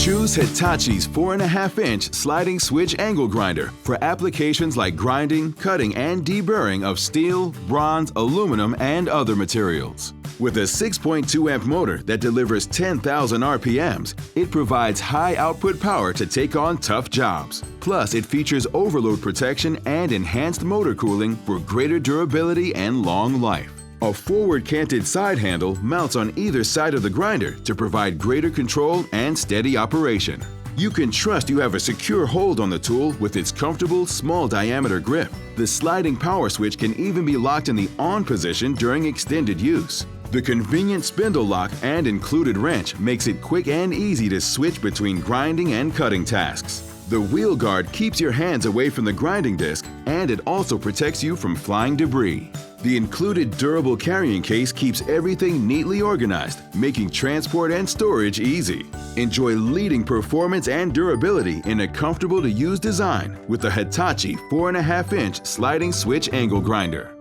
Choose Hitachi's 4.5-inch sliding switch angle grinder for applications like grinding, cutting, and deburring of steel, bronze, aluminum, and other materials. With a 6.2 amp motor that delivers 10,000 RPMs, it provides high output power to take on tough jobs. Plus, it features overload protection and enhanced motor cooling for greater durability and long life. A forward-canted side handle mounts on either side of the grinder to provide greater control and steady operation. You can trust you have a secure hold on the tool with its comfortable, small-diameter grip. The sliding power switch can even be locked in the on position during extended use. The convenient spindle lock and included wrench makes it quick and easy to switch between grinding and cutting tasks. The wheel guard keeps your hands away from the grinding disc, and it also protects you from flying debris. The included durable carrying case keeps everything neatly organized, making transport and storage easy. Enjoy leading performance and durability in a comfortable-to-use design with the Hitachi 4.5-inch sliding switch angle grinder.